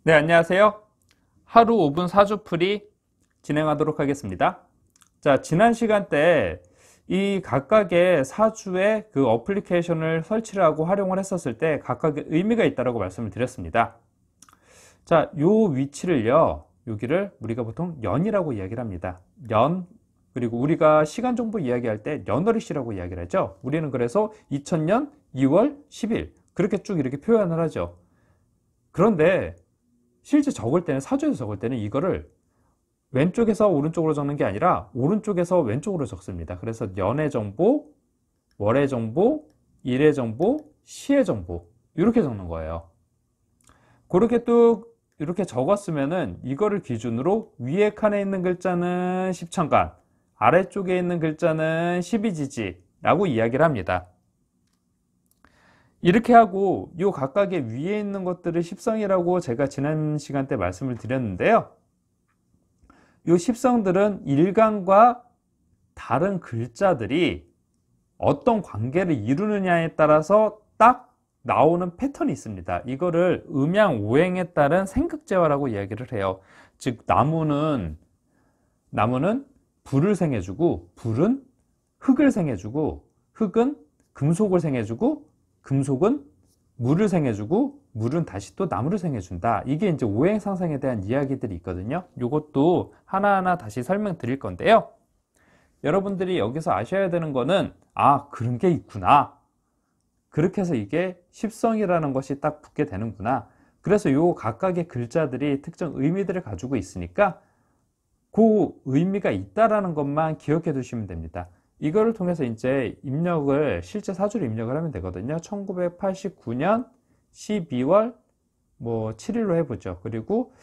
네, 안녕하세요. 하루 5분 사주풀이 진행하도록 하겠습니다. 자, 지난 시간 때 이 각각의 사주의 그 어플리케이션을 설치를 하고 활용을 했었을 때 각각의 의미가 있다고 말씀을 드렸습니다. 자, 요 위치를요, 여기를 우리가 보통 연이라고 이야기를 합니다. 연, 그리고 우리가 시간 정보 이야기할 때 연월일시라고 이야기를 하죠. 우리는 그래서 2000년 2월 10일 그렇게 쭉 이렇게 표현을 하죠. 그런데 실제 적을 때는, 사주에서 적을 때는 이거를 왼쪽에서 오른쪽으로 적는 게 아니라 오른쪽에서 왼쪽으로 적습니다. 그래서 연의 정보, 월의 정보, 일의 정보, 시의 정보 이렇게 적는 거예요. 그렇게 또 이렇게 적었으면은 이거를 기준으로 위에 칸에 있는 글자는 십천간, 아래쪽에 있는 글자는 십이지지라고 이야기를 합니다. 이렇게 하고 이 각각의 위에 있는 것들을 십성이라고 제가 지난 시간 때 말씀을 드렸는데요. 이 십성들은 일간과 다른 글자들이 어떤 관계를 이루느냐에 따라서 딱 나오는 패턴이 있습니다. 이거를 음양오행에 따른 생극재화라고 이야기를 해요. 즉 나무는 불을 생해주고, 불은 흙을 생해주고, 흙은 금속을 생해주고, 금속은 물을 생해주고, 물은 다시 또 나무를 생해준다. 이게 이제 오행 상상에 대한 이야기들이 있거든요. 이것도 하나하나 다시 설명드릴 건데요. 여러분들이 여기서 아셔야 되는 거는, 아, 그런 게 있구나. 그렇게 해서 이게 십성이라는 것이 딱 붙게 되는구나. 그래서 요 각각의 글자들이 특정 의미들을 가지고 있으니까 그 의미가 있다라는 것만 기억해 두시면 됩니다. 이거를 통해서 이제 입력을, 실제 사주를 입력을 하면 되거든요. 1989년 12월 7일로 해보죠. 그리고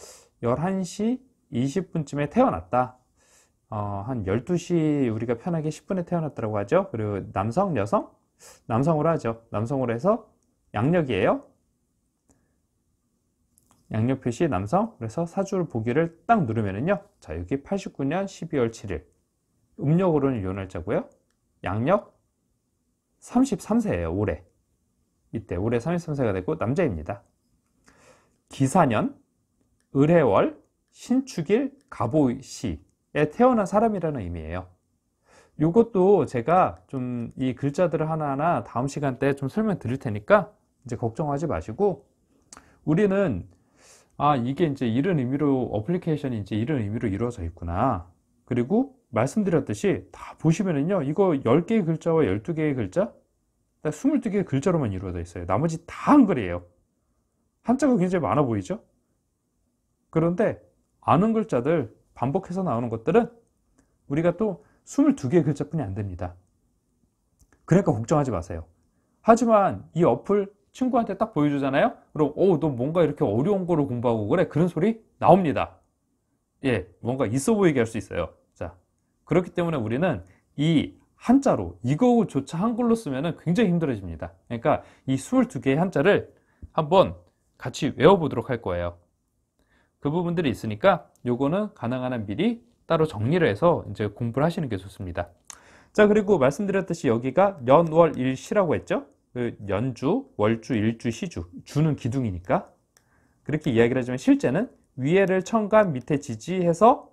11시 20분쯤에 태어났다. 한 12시 우리가 편하게 10분에 태어났다고 하죠. 그리고 남성, 여성? 남성으로 하죠. 남성으로 해서 양력이에요. 양력 표시 남성. 그래서 사주를 보기를 딱 누르면은요. 자, 여기 89년 12월 7일. 음력으로는 요 날짜고요. 양력 33세예요. 올해. 이때 올해 33세가 되고 남자입니다. 기사년, 을해월, 신축일, 갑오시에 태어난 사람이라는 의미예요. 이것도 제가 좀 이 글자들을 하나하나 다음 시간 때 좀 설명 드릴 테니까 이제 걱정하지 마시고, 우리는 이게 이제 이런 의미로, 어플리케이션이 이제 이런 의미로 이루어져 있구나. 그리고 말씀드렸듯이 다 보시면은요, 이거 10개의 글자와 12개의 글자, 딱 22개의 글자로만 이루어져 있어요. 나머지 다 한글이에요. 한자가 굉장히 많아 보이죠? 그런데 아는 글자들, 반복해서 나오는 것들은 우리가 또 22개의 글자뿐이 안 됩니다. 그러니까 걱정하지 마세요. 하지만 이 어플 친구한테 딱 보여주잖아요? 그럼 너 뭔가 이렇게 어려운 거를 공부하고 그래? 그런 소리 나옵니다. 예, 뭔가 있어 보이게 할 수 있어요. 자, 그렇기 때문에 우리는 이 한자로, 이거조차 한글로 쓰면 굉장히 힘들어집니다. 그러니까 이 22개의 한자를 한번 같이 외워보도록 할 거예요. 그 부분들이 있으니까 요거는 가능한 한 미리 따로 정리를 해서 이제 공부를 하시는 게 좋습니다. 자, 그리고 말씀드렸듯이 여기가 연월일시라고 했죠? 그 연주, 월주, 일주, 시주. 주는 기둥이니까. 그렇게 이야기를 하지만 실제는 위에를 천간, 밑에 지지해서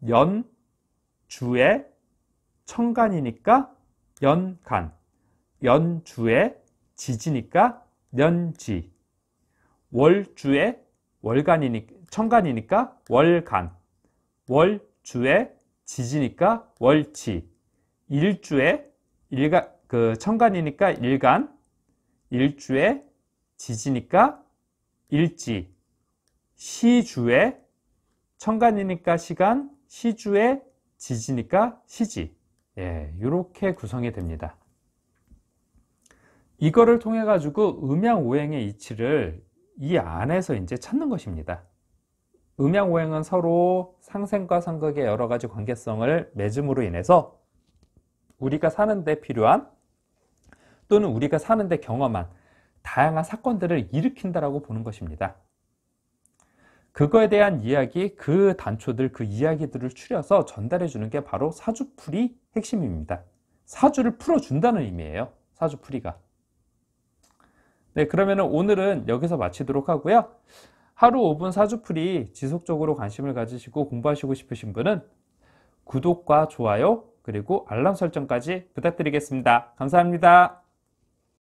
연주에 천간이니까 연간, 연주에 지지니까 연지, 월주에 천간이니까 월간, 월주에 지지니까 월지, 일주에 천간이니까 일간, 일주에 지지니까 일지, 시주에 천간이니까 시간, 시주에 지지니까 시지. 예, 이렇게 구성이 됩니다. 이거를 통해 가지고 음양오행의 이치를 이 안에서 이제 찾는 것입니다. 음양오행은 서로 상생과 상극의 여러 가지 관계성을 맺음으로 인해서 우리가 사는데 필요한, 또는 우리가 사는데 경험한 다양한 사건들을 일으킨다라고 보는 것입니다. 그거에 대한 이야기, 그 단초들, 그 이야기들을 추려서 전달해 주는 게 바로 사주풀이 핵심입니다. 사주를 풀어준다는 의미예요. 사주풀이가. 네, 그러면 오늘은 여기서 마치도록 하고요. 하루 5분 사주풀이 지속적으로 관심을 가지시고 공부하시고 싶으신 분은 구독과 좋아요 그리고 알람 설정까지 부탁드리겠습니다. 감사합니다.